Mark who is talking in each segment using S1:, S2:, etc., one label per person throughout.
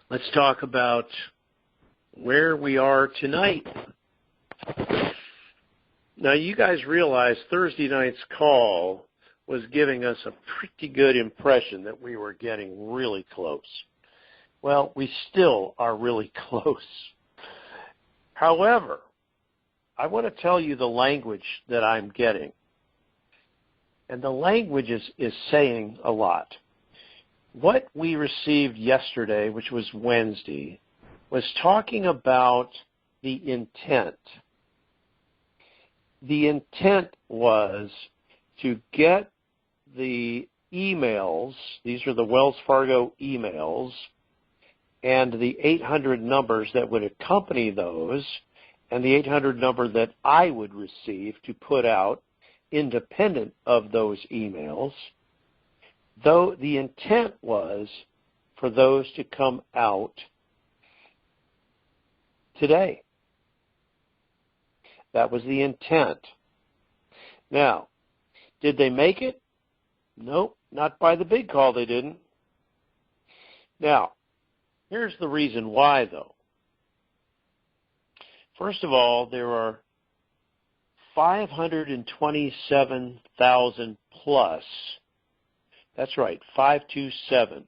S1: Let's talk about where we are tonight. Now, you guys realize Thursday night's call was giving us a pretty good impression that we were getting really close. Well, we still are really close. However, I want to tell you the language that I'm getting. And the language is saying a lot. What we received yesterday, which was Wednesday, was talking about the intent. The intent was to get the emails, these are the Wells Fargo emails, and the 800 numbers that would accompany those, and the 800 number that I would receive to put out independent of those emails, though the intent was for those to come out today. That was the intent. Now, did they make it? Nope, not by the big call they didn't. Now, here's the reason why, though. First of all, there are 527,000 plus, that's right, 527,000,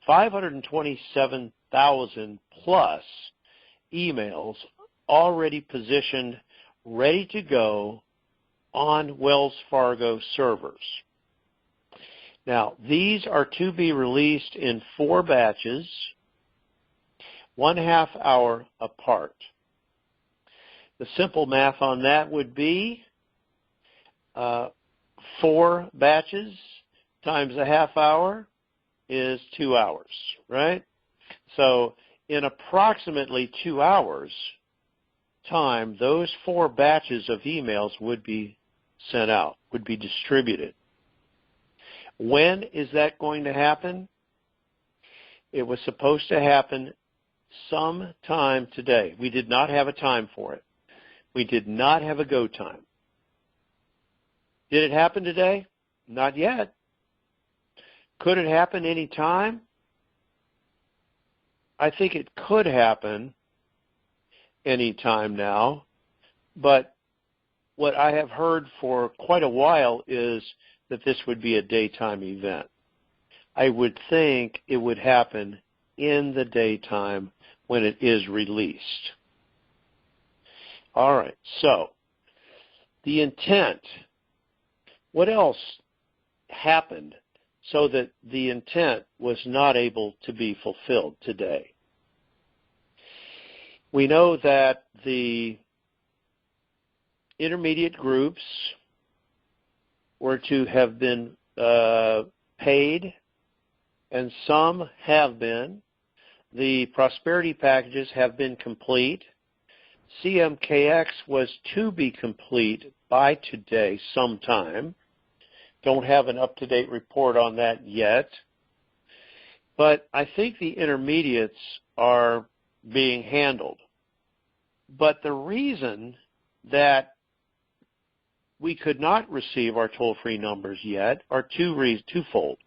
S1: 527,000 plus emails already positioned, ready to go on Wells Fargo servers. Now, these are to be released in 4 batches, 1/2 hour apart. The simple math on that would be 4 batches times a 1/2 hour is 2 hours, right? So in approximately 2 hours time, those 4 batches of emails would be sent out, would be distributed. When is that going to happen? It was supposed to happen sometime today. We did not have a time for it. We did not have a go time. Did it happen today? Not yet. Could it happen any time? I think it could happen any time now, but what I have heard for quite a while is that this would be a daytime event. I would think it would happen in the daytime when it is released. All right, so the intent. What else happened so that the intent was not able to be fulfilled today? We know that the intermediate groups were to have been paid, and some have been. The prosperity packages have been complete. CMKX was to be complete by today sometime. Don't have an up-to-date report on that yet. But I think the intermediates are being handled. But the reason that we could not receive our toll-free numbers yet are twofold.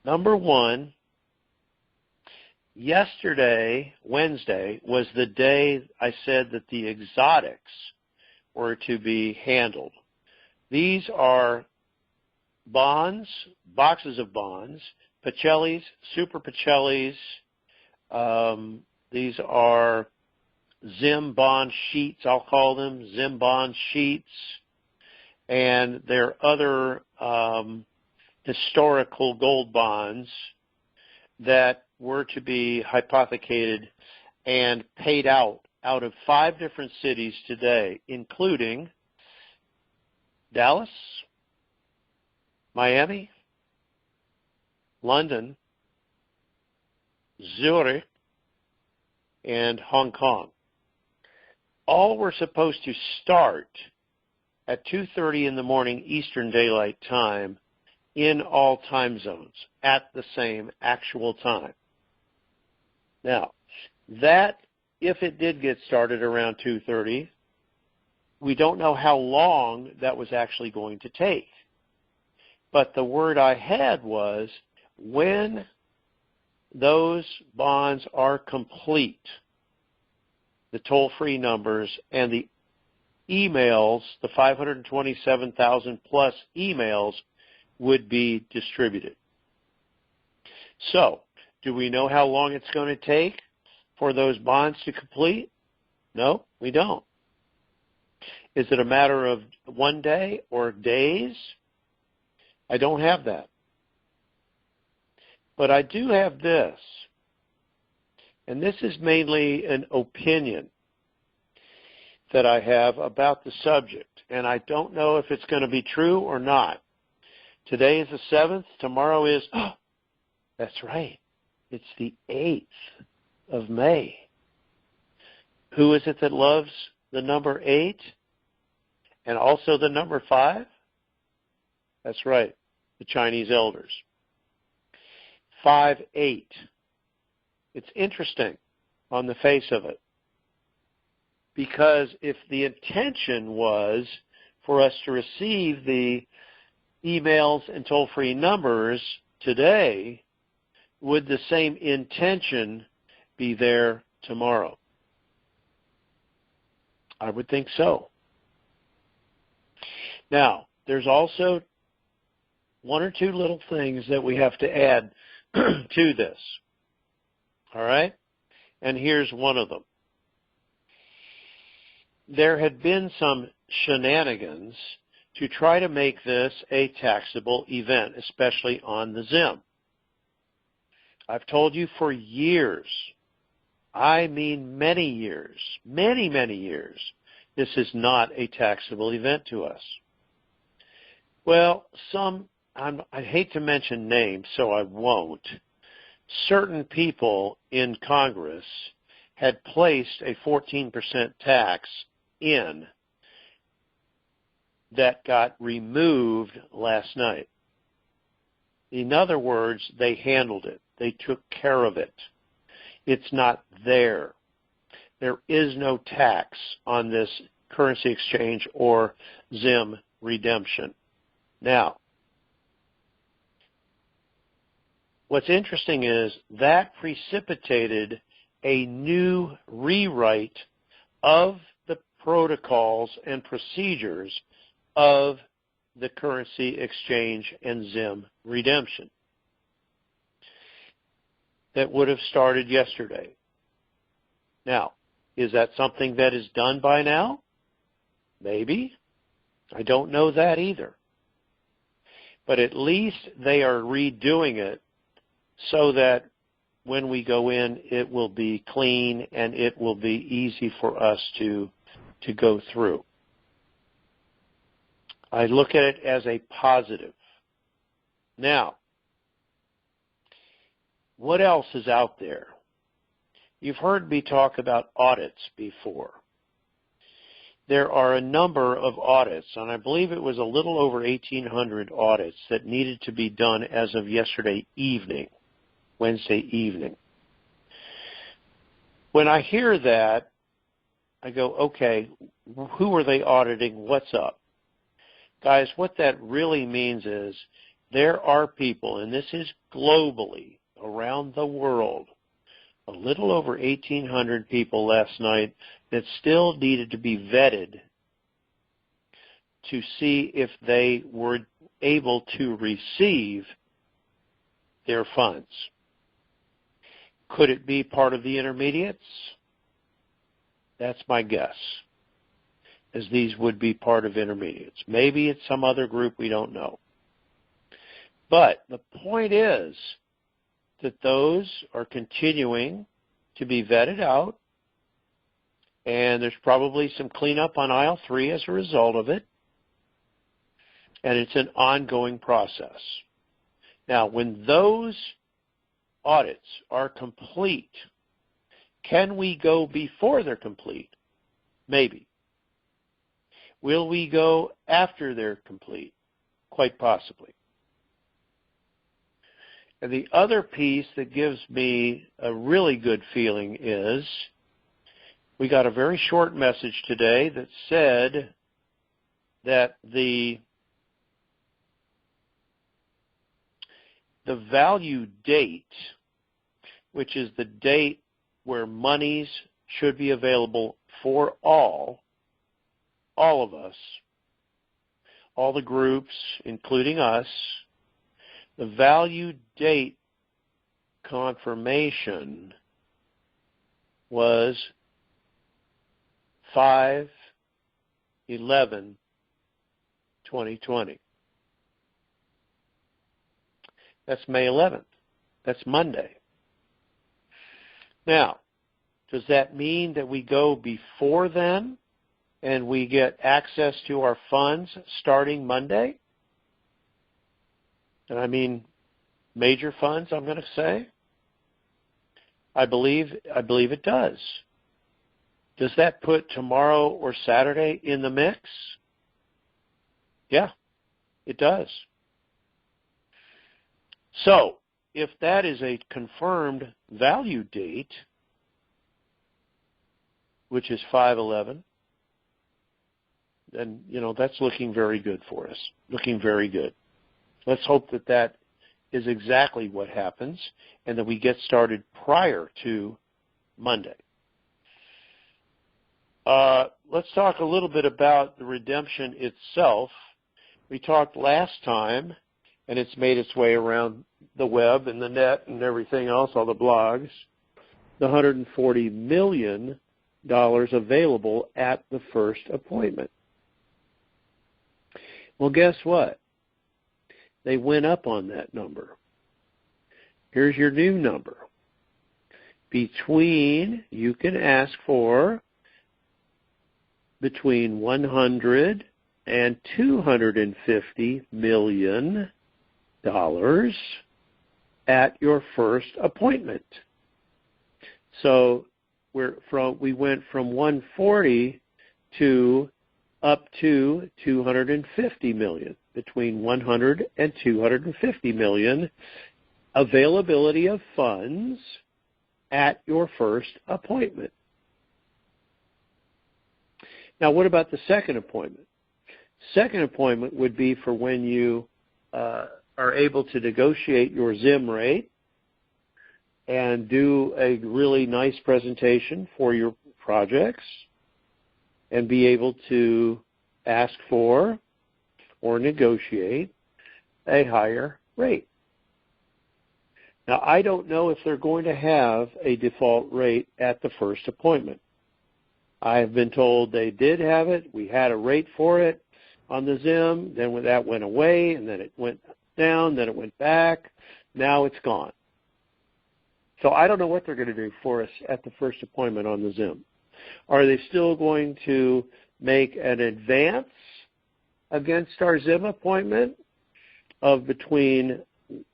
S1: Number one, yesterday, Wednesday, was the day I said that the exotics were to be handled. These are bonds, boxes of bonds, Pacellis, Super Pacellis. These are Zim bond sheets, I'll call them, Zim bond sheets. And there are other historical gold bonds that were to be hypothecated and paid out of 5 different cities today, including Dallas, Miami, London, Zurich, and Hong Kong. All were supposed to start at 2:30 in the morning Eastern Daylight Time in all time zones at the same actual time. Now, that, if it did get started around 2:30, we don't know how long that was actually going to take. But the word I had was when those bonds are complete, the toll-free numbers and the emails, the 527,000 plus emails, would be distributed. So, do we know how long it's going to take for those bonds to complete? No, we don't. Is it a matter of one day or days? I don't have that. But I do have this, and this is mainly an opinion that I have about the subject, and I don't know if it's going to be true or not. Today is the 7th, tomorrow is, oh, that's right, it's the 8th of May. Who is it that loves the number 8 and also the number 5? That's right, the Chinese elders. 5-8. It's interesting on the face of it, because if the intention was for us to receive the emails and toll-free numbers today, would the same intention be there tomorrow? I would think so. Now, there's also one or two little things that we have to add to this. All right? And here's one of them. There had been some shenanigans to try to make this a taxable event, especially on the ZIM. I've told you for years, I mean many years, many, many years, this is not a taxable event to us. Well, I hate to mention names, so I won't. Certain people in Congress had placed a 14% tax in that got removed last night. In other words, they handled it. They took care of it. It's not there. There is no tax on this currency exchange or ZIM redemption. Now, what's interesting is that precipitated a new rewrite of the protocols and procedures of the currency exchange and ZIM redemption that would have started yesterday. Now, is that something that is done by now? Maybe. I don't know that either. But at least they are redoing it so that when we go in, it will be clean and it will be easy for us to go through. I look at it as a positive. Now, what else is out there? You've heard me talk about audits before. There are a number of audits, and I believe it was a little over 1,800 audits that needed to be done as of yesterday evening, Wednesday evening. When I hear that, I go, okay, who are they auditing? What's up? Guys, what that really means is there are people, and this is globally, around the world, a little over 1,800 people last night that still needed to be vetted to see if they were able to receive their funds. Could it be part of the intermediates? That's my guess, as these would be part of intermediates. Maybe it's some other group, we don't know. But the point is that those are continuing to be vetted out, and there's probably some cleanup on aisle 3 as a result of it, and it's an ongoing process. Now, when those audits are complete, can we go before they're complete? Maybe. Will we go after they're complete? Quite possibly. And the other piece that gives me a really good feeling is we got a very short message today that said that the value date, which is the date where monies should be available for all of us, all the groups, including us, the value date confirmation was 5/11/2020. That's May 11th. That's Monday. Now, does that mean that we go before then and we get access to our funds starting Monday? And I mean major funds, I'm going to say. I believe it does. Does that put tomorrow or Saturday in the mix? Yeah, it does. So, if that is a confirmed value date, which is 5/11, then, that's looking very good for us. Looking very good. Let's hope that that is exactly what happens and that we get started prior to Monday. Let's talk a little bit about the redemption itself. We talked last time, and it's made its way around the web and the net and everything else, all the blogs, the $140 million available at the first appointment. Well, guess what? They went up on that number. Here's your new number. You can ask for between $100 and $250 million at your first appointment. So we went from 140 to up to 250 million, between 100 and 250 million availability of funds at your first appointment. Now, what about the second appointment? Second appointment would be for when you are able to negotiate your ZIM rate and do a really nice presentation for your projects and be able to ask for or negotiate a higher rate. Now, I don't know if they're going to have a default rate at the first appointment. I have been told they did have it. We had a rate for it on the ZIM. Then that went away, and then it went down, then it went back. Now it's gone. So I don't know what they're going to do for us at the first appointment on the ZIM. Are they still going to make an advance against our ZIM appointment of between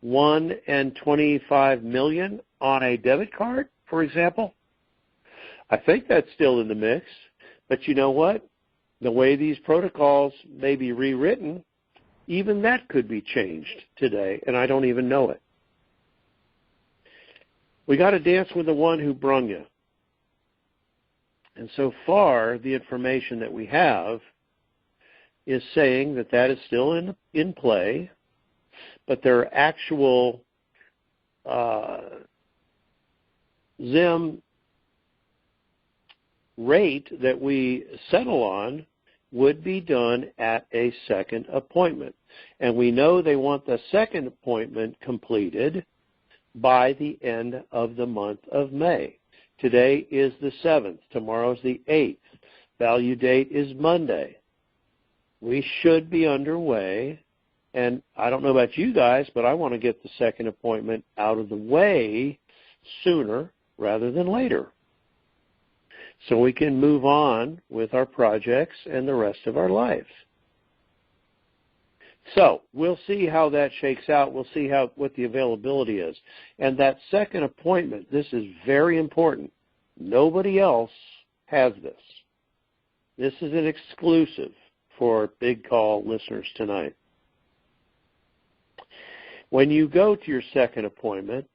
S1: 1 and 25 million on a debit card, for example? I think that's still in the mix. But you know what? The way these protocols may be rewritten, even that could be changed today, and I don't even know it. We got to dance with the one who brung you. And so far, the information that we have is saying that that is still in play, but their actual ZIM rate that we settle on would be done at a second appointment. And we know they want the second appointment completed by the end of the month of May. Today is the 7th. Tomorrow's the 8th. Value date is Monday. We should be underway. And I don't know about you guys, but I want to get the second appointment out of the way sooner rather than later, so we can move on with our projects and the rest of our life. So we'll see how that shakes out. We'll see what the availability is. And that second appointment, this is very important. Nobody else has this. This is an exclusive for Big Call listeners tonight. When you go to your second appointment,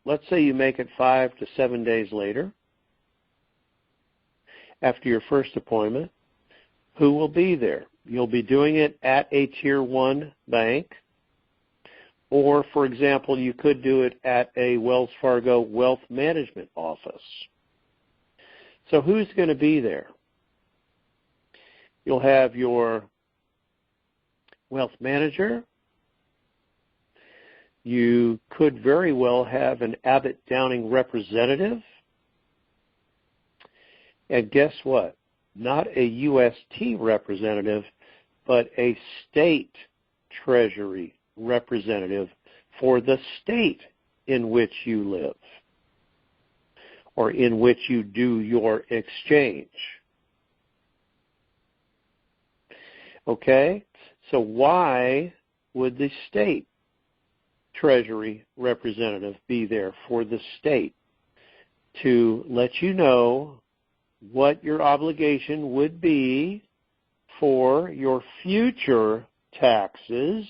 S1: let's say you make it 5 to 7 days later, after your first appointment, who will be there? You'll be doing it at a Tier 1 bank Or, for example, you could do it at a Wells Fargo wealth management office. So who's going to be there? You'll have your wealth manager. You could very well have an Abbott Downing representative. And guess what? Not a UST representative, but a state treasury representative for the state in which you live or in which you do your exchange. Okay? So why would the state treasury representative be there for the state? To let you know what your obligation would be for your future taxes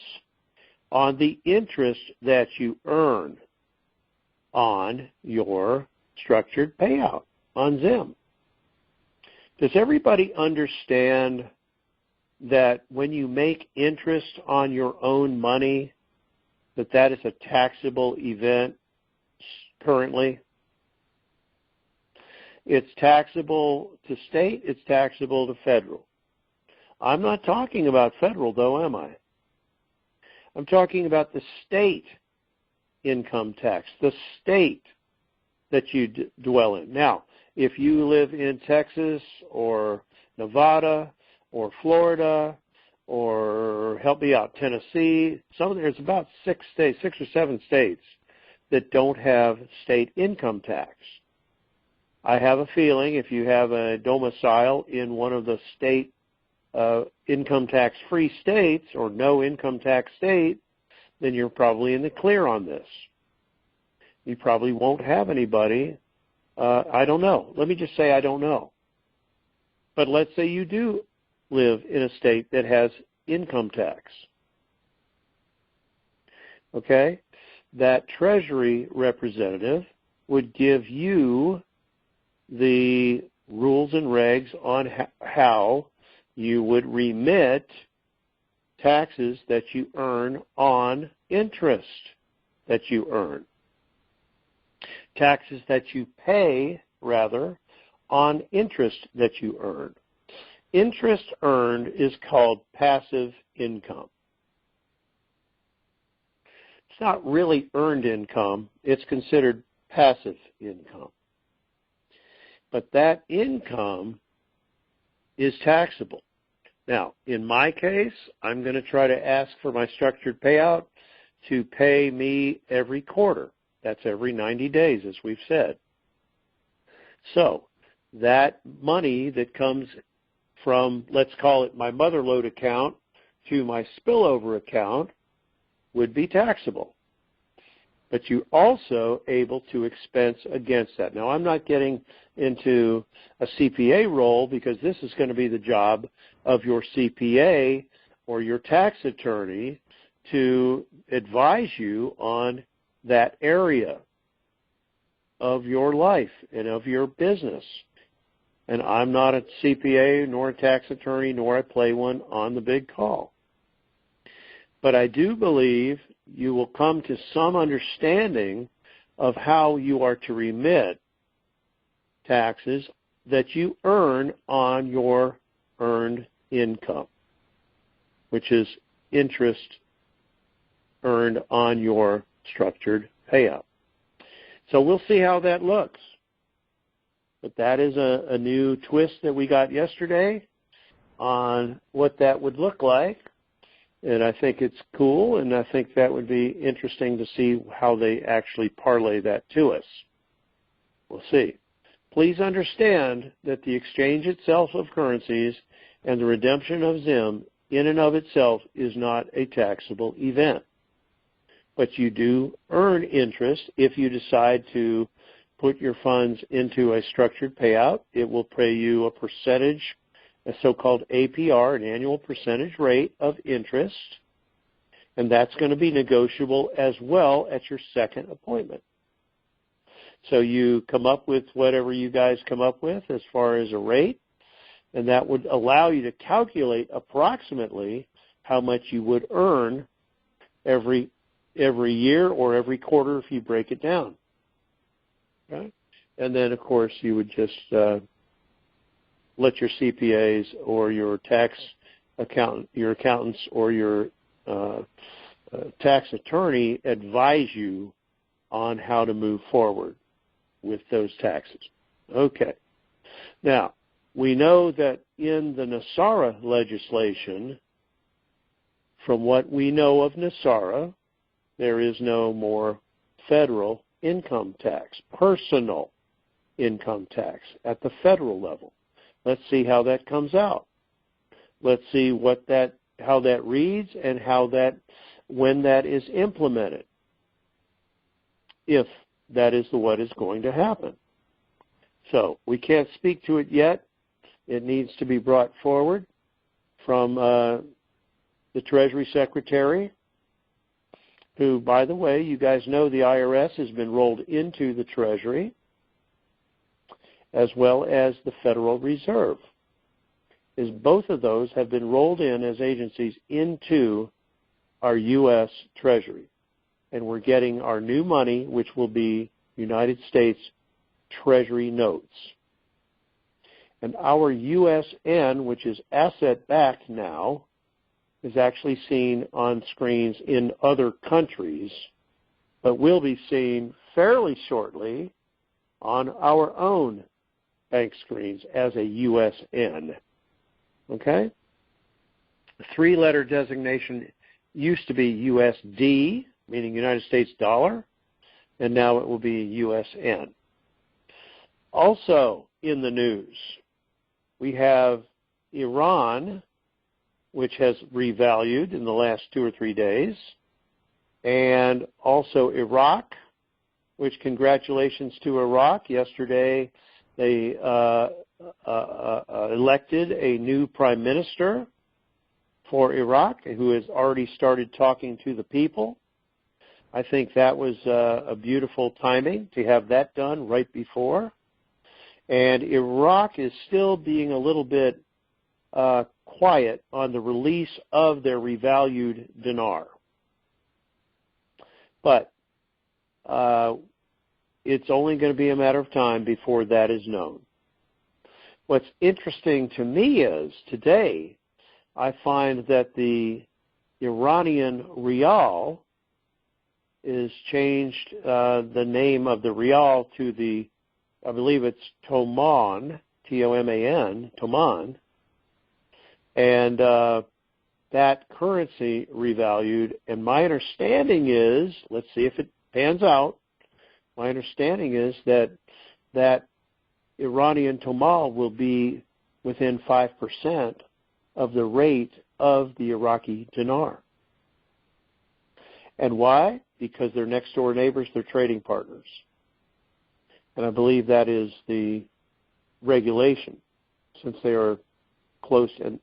S1: on the interest that you earn on your structured payout on ZIM. Does everybody understand that when you make interest on your own money, that is a taxable event currently? It's taxable to state, it's taxable to federal. I'm not talking about federal, though, am I? I'm talking about the state income tax, the state that you dwell in. Now, if you live in Texas or Nevada or Florida or, help me out, Tennessee, there's about 6 or 7 states that don't have state income tax. I have a feeling if you have a domicile in one of the state income tax-free states or no income tax state, then you're probably in the clear on this. You probably won't have anybody. I don't know. Let me just say I don't know. But let's say you do live in a state that has income tax. Okay? That Treasury representative would give you the rules and regs on how you would remit taxes that you earn on interest that you earn. Taxes that you pay, rather, on interest that you earn. Interest earned is called passive income. It's not really earned income. It's considered passive income. But that income is taxable. Now, in my case, I'm going to try to ask for my structured payout to pay me every quarter. That's every 90 days, as we've said. So that money that comes from, let's call it my motherlode account to my spillover account would be taxable. But you're also able to expense against that. Now, I'm not getting into a CPA role because this is going to be the job of your CPA or your tax attorney to advise you on that area of your life and of your business. And I'm not a CPA nor a tax attorney nor I play one on the big call. But I do believe you will come to some understanding of how you are to remit taxes that you earn on your earned income, which is interest earned on your structured payout. So we'll see how that looks. But that is a new twist that we got yesterday on what that would look like. And I think it's cool, and I think that would be interesting to see how they actually parlay that to us. We'll see. Please understand that the exchange itself of currencies and the redemption of ZIM in and of itself is not a taxable event. But you do earn interest if you decide to put your funds into a structured payout. It will pay you a percentage, a so-called APR, an annual percentage rate of interest, and that's going to be negotiable as well at your second appointment. So you come up with whatever you guys come up with as far as a rate, and that would allow you to calculate approximately how much you would earn every every year or every quarter if you break it down. Okay? And then, of course, you would just let your CPAs or your tax accountants or your tax attorney advise you on how to move forward with those taxes. Okay. Now, we know that in the NASARA legislation, from what we know of NASARA, there is no more federal income tax, personal income tax at the federal level. Let's see how that comes out. Let's see how that reads and when that is implemented, if that is what is going to happen. So we can't speak to it yet. It needs to be brought forward from the Treasury Secretary, who, by the way, you guys know the IRS has been rolled into the Treasury, as well as the Federal Reserve. Both of those have been rolled in as agencies into our U.S. Treasury. And we're getting our new money, which will be United States Treasury notes. And our USN, which is asset-backed now, is actually seen on screens in other countries, but will be seen fairly shortly on our own bank screens as a USN. Okay? The three-letter designation used to be USD, meaning United States dollar, and now it will be USN. Also in the news, we have Iran, which has revalued in the last 2 or 3 days, and also Iraq, which, congratulations to Iraq. Yesterday they elected a new prime minister for Iraq who has already started talking to the people. I think that was a beautiful timing to have that done right before. And Iraq is still being a little bit quiet on the release of their revalued dinar. But it's only going to be a matter of time before that is known. What's interesting to me is today I find that the Iranian rial is changed the name of the rial to the, I believe it's Toman, T-O-M-A-N, Toman, and that currency revalued. And my understanding is, let's see if it pans out, my understanding is that that Iranian Tomal will be within 5% of the rate of the Iraqi dinar. And why? Because they're next door neighbors, they're trading partners. And I believe that is the regulation, since they are close and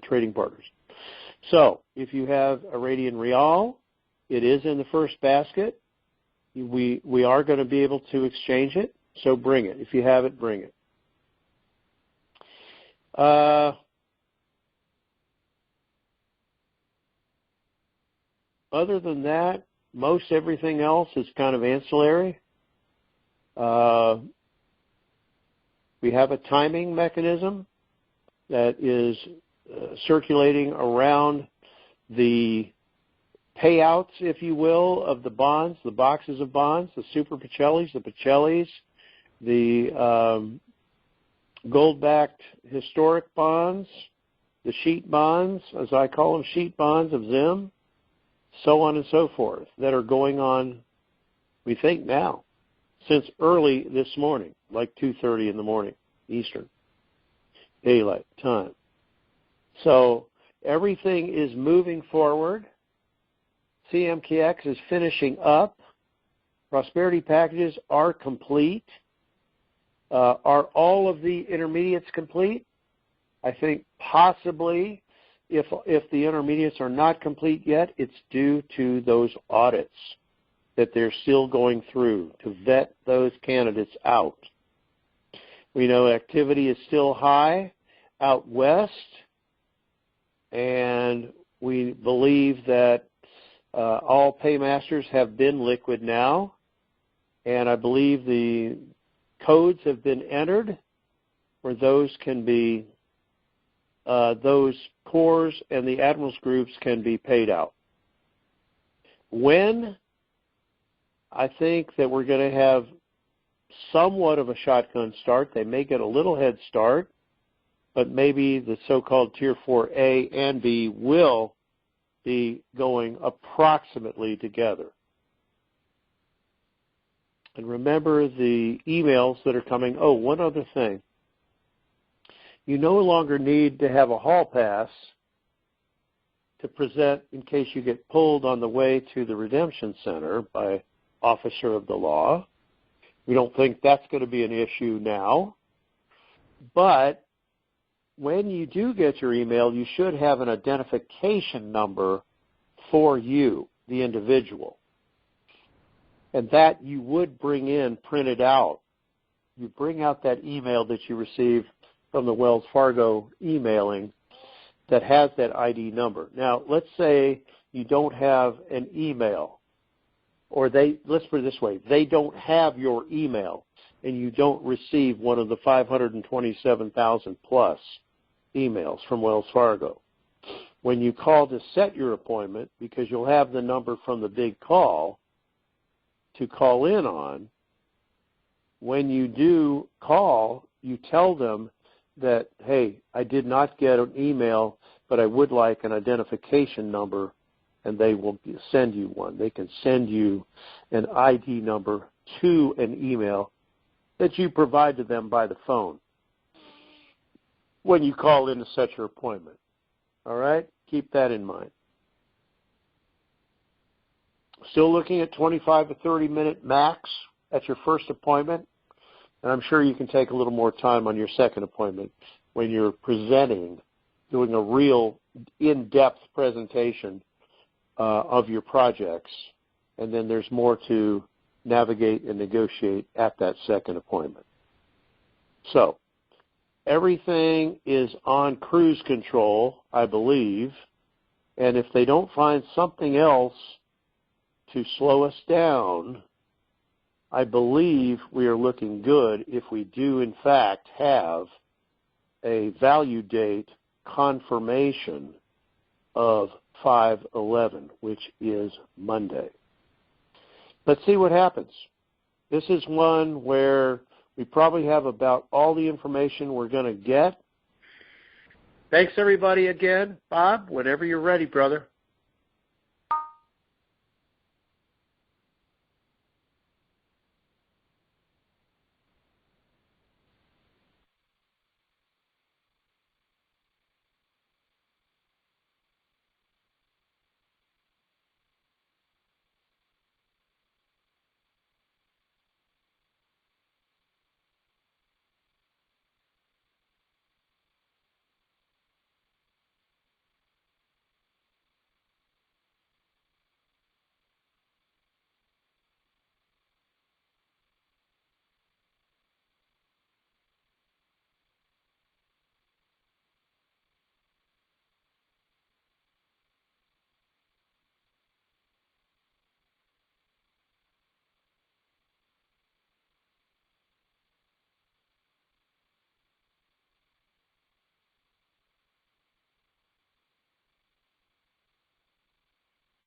S1: trading partners. So if you have Iranian rial, it is in the first basket. We are going to be able to exchange it, so bring it. If you have it, bring it. Other than that, most everything else is kind of ancillary. We have a timing mechanism that is circulating around the payouts, if you will, of the bonds, the boxes of bonds, the super Pacellis, the Pacellis, the gold-backed historic bonds, the sheet bonds, as I call them, sheet bonds of Zim, so on and so forth, that are going on, we think now, since early this morning, like 2:30 in the morning, Eastern Daylight Time. So everything is moving forward. CMKX is finishing up. Prosperity packages are complete. Are all of the intermediates complete? I think possibly. If the intermediates are not complete yet, it's due to those audits that they're still going through to vet those candidates out. We know activity is still high out west, and we believe that All paymasters have been liquid now, and I believe the codes have been entered where those can be, those cores and the admirals groups can be paid out. When? I think that we're going to have somewhat of a shotgun start. They may get a little head start, but maybe the so-called Tier 4A and B will be going approximately together. And remember the emails that are coming. Oh, one other thing. You no longer need to have a hall pass to present in case you get pulled on the way to the redemption center by officer of the law. We don't think that's going to be an issue now. But when you do get your email, you should have an identification number for you, the individual. And that you would bring in printed out. You bring out that email that you received from the Wells Fargo emailing that has that ID number. Now, let's say you don't have an email, or let's put it this way, they don't have your email and you don't receive one of the 527,000 plus emails from Wells Fargo. When you call to set your appointment, because you'll have the number from the big call to call in on, when you do call, you tell them that, hey, I did not get an email, but I would like an identification number, and they will send you one. They can send you an ID number to an email that you provide to them by the phone when you call in to set your appointment. All right? Keep that in mind. Still looking at 25 to 30-minute max at your first appointment, and I'm sure you can take a little more time on your second appointment when you're presenting, doing a real in-depth presentation of your projects, and then there's more to navigate and negotiate at that second appointment. So everything is on cruise control, I believe, and if they don't find something else to slow us down, I believe we are looking good if we do, in fact, have a value date confirmation of 5/11, which is Monday. Let's see what happens. This is one where we probably have about all the information we're going to get. Thanks, everybody, again. Bob, whenever you're ready, brother.